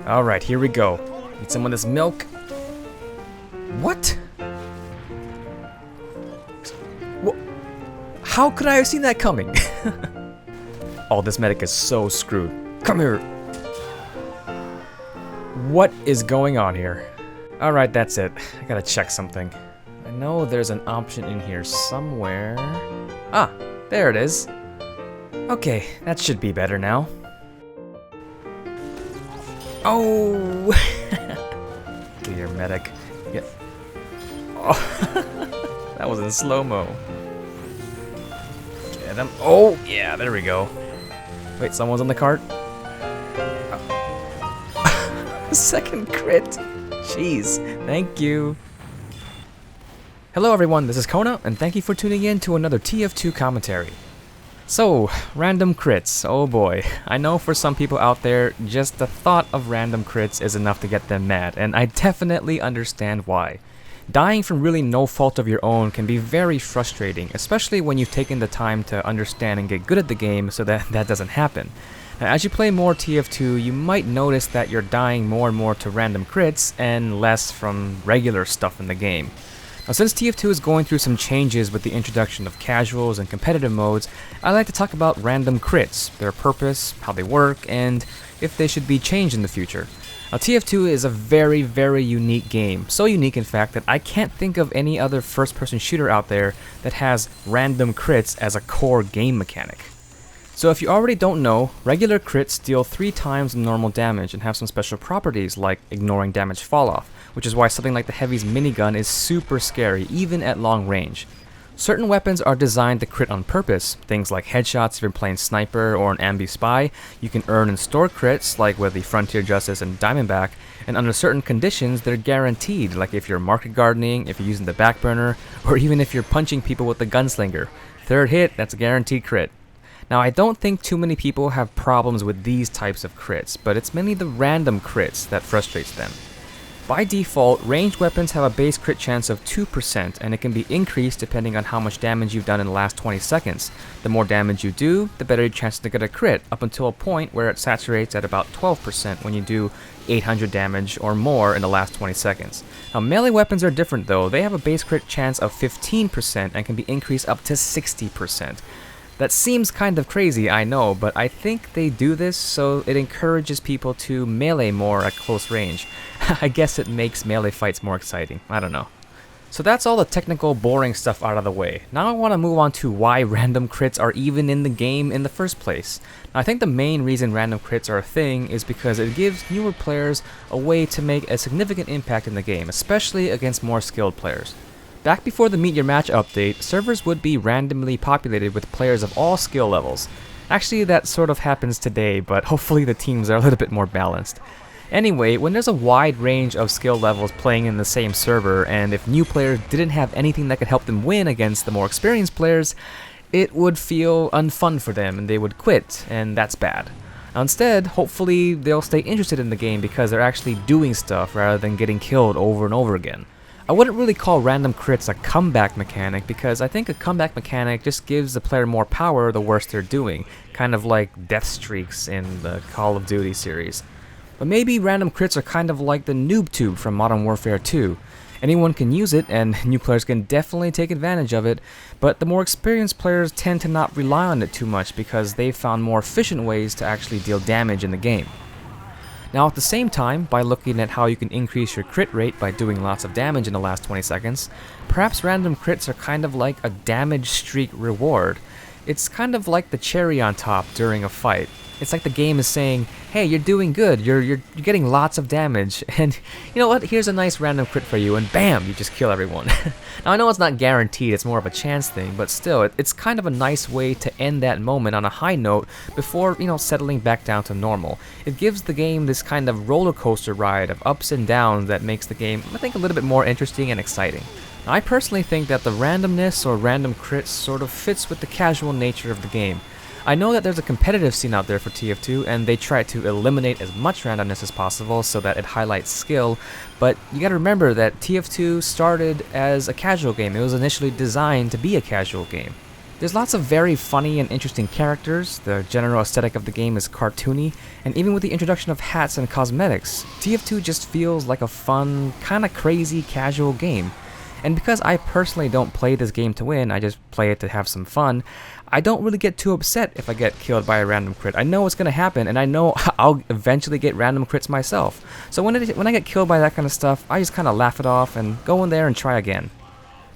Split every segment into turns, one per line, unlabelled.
Alright, here we go. Need some of this milk. What? How could I have seen that coming? Oh, this medic is so screwed. Come here. What is going on here? Alright, that's it. I gotta check something. I know there's an option in here somewhere. Ah, there it is. Okay, that should be better now. Oh! Get your medic. Yeah. Oh, that was in slow-mo. Get him. Oh, yeah, there we go. Wait, someone's on the cart? Second crit. Jeez, thank you. Hello everyone, this is Kona, and thank you for tuning in to another TF2 commentary. So, random crits, oh boy. I know for some people out there, just the thought of random crits is enough to get them mad, and I definitely understand why. Dying from really no fault of your own can be very frustrating, especially when you've taken the time to understand and get good at the game so that that doesn't happen. Now, as you play more TF2, you might notice that you're dying more and more to random crits and less from regular stuff in the game. Now, since TF2 is going through some changes with the introduction of casuals and competitive modes, I like to talk about random crits, their purpose, how they work, and if they should be changed in the future. Now, TF2 is a very, very unique game. So unique, in fact, that I can't think of any other first-person shooter out there that has random crits as a core game mechanic. So if you already don't know, regular crits deal 3 times the normal damage and have some special properties like ignoring damage falloff, which is why something like the Heavy's minigun is super scary even at long range. Certain weapons are designed to crit on purpose, things like headshots if you're playing Sniper or an Ambi Spy. You can earn and store crits like with the Frontier Justice and Diamondback, and under certain conditions they're guaranteed, like if you're market gardening, if you're using the back burner, or even if you're punching people with the gunslinger. Third hit, that's a guaranteed crit. Now, I don't think too many people have problems with these types of crits, but it's mainly the random crits that frustrates them. By default, ranged weapons have a base crit chance of 2%, and it can be increased depending on how much damage you've done in the last 20 seconds. The more damage you do, the better your chance to get a crit, up until a point where it saturates at about 12% when you do 800 damage or more in the last 20 seconds. Now, melee weapons are different though. They have a base crit chance of 15% and can be increased up to 60%. That seems kind of crazy, I know, but I think they do this so it encourages people to melee more at close range. I guess it makes melee fights more exciting, I don't know. So that's all the technical, boring stuff out of the way. Now I want to move on to why random crits are even in the game in the first place. Now, I think the main reason random crits are a thing is because it gives newer players a way to make a significant impact in the game, especially against more skilled players. Back before the Meet Your Match update, servers would be randomly populated with players of all skill levels. Actually, that sort of happens today, but hopefully the teams are a little bit more balanced. Anyway, when there's a wide range of skill levels playing in the same server, and if new players didn't have anything that could help them win against the more experienced players, it would feel unfun for them and they would quit, and that's bad. Now, instead, hopefully they'll stay interested in the game because they're actually doing stuff rather than getting killed over and over again. I wouldn't really call random crits a comeback mechanic because I think a comeback mechanic just gives the player more power the worse they're doing, kind of like death streaks in the Call of Duty series. But maybe random crits are kind of like the noob tube from Modern Warfare 2. Anyone can use it and new players can definitely take advantage of it, but the more experienced players tend to not rely on it too much because they've found more efficient ways to actually deal damage in the game. Now, at the same time, by looking at how you can increase your crit rate by doing lots of damage in the last 20 seconds, perhaps random crits are kind of like a damage streak reward. It's kind of like the cherry on top during a fight. It's like the game is saying, hey, you're doing good, you're getting lots of damage, and you know what, here's a nice random crit for you, and bam, you just kill everyone. Now, I know it's not guaranteed, it's more of a chance thing, but still, it's kind of a nice way to end that moment on a high note before, settling back down to normal. It gives the game this kind of roller coaster ride of ups and downs that makes the game, I think, a little bit more interesting and exciting. Now, I personally think that the randomness or random crits sort of fits with the casual nature of the game. I know that there's a competitive scene out there for TF2, and they try to eliminate as much randomness as possible so that it highlights skill, but you gotta remember that TF2 started as a casual game. It was initially designed to be a casual game. There's lots of very funny and interesting characters, the general aesthetic of the game is cartoony, and even with the introduction of hats and cosmetics, TF2 just feels like a fun, kinda crazy, casual game. And because I personally don't play this game to win, I just play it to have some fun, I don't really get too upset if I get killed by a random crit. I know it's gonna happen, and I know I'll eventually get random crits myself. So when I get killed by that kind of stuff, I just kinda laugh it off and go in there and try again.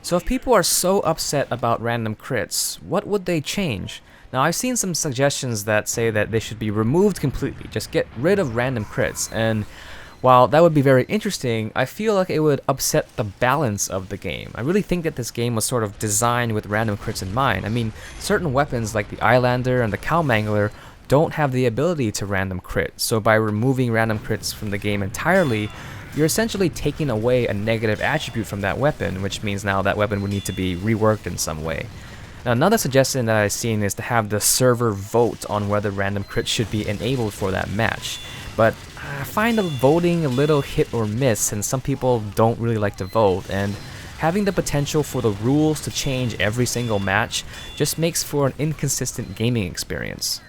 So if people are so upset about random crits, what would they change? Now I've seen some suggestions that say that they should be removed completely, just get rid of random crits, and while that would be very interesting, I feel like it would upset the balance of the game. I really think that this game was sort of designed with random crits in mind. I mean, certain weapons like the Eyelander and the Cowmangler don't have the ability to random crit, so by removing random crits from the game entirely, you're essentially taking away a negative attribute from that weapon, which means now that weapon would need to be reworked in some way. Now another suggestion that I've seen is to have the server vote on whether random crits should be enabled for that match. But I find the voting a little hit or miss, since some people don't really like to vote, and having the potential for the rules to change every single match just makes for an inconsistent gaming experience.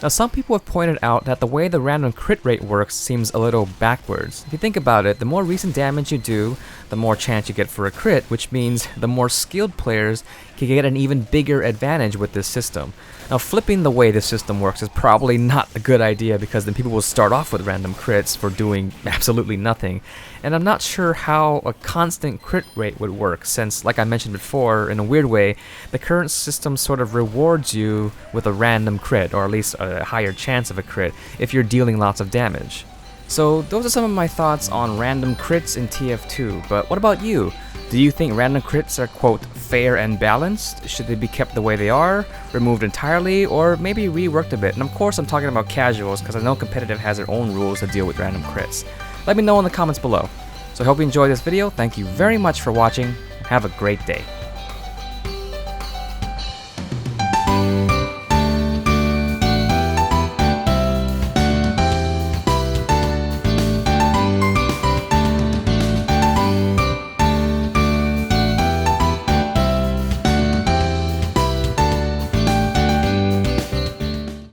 Now some people have pointed out that the way the random crit rate works seems a little backwards. If you think about it, the more recent damage you do, the more chance you get for a crit, which means the more skilled players can get an even bigger advantage with this system. Now flipping the way this system works is probably not a good idea, because then people will start off with random crits for doing absolutely nothing. And I'm not sure how a constant crit rate would work, since, like I mentioned before, in a weird way, the current system sort of rewards you with a random crit, or at least a higher chance of a crit, if you're dealing lots of damage. So those are some of my thoughts on random crits in TF2, but what about you? Do you think random crits are, quote, fair and balanced? Should they be kept the way they are, removed entirely, or maybe reworked a bit? And of course I'm talking about casuals, because I know competitive has their own rules to deal with random crits. Let me know in the comments below. So I hope you enjoyed this video, thank you very much for watching, and have a great day.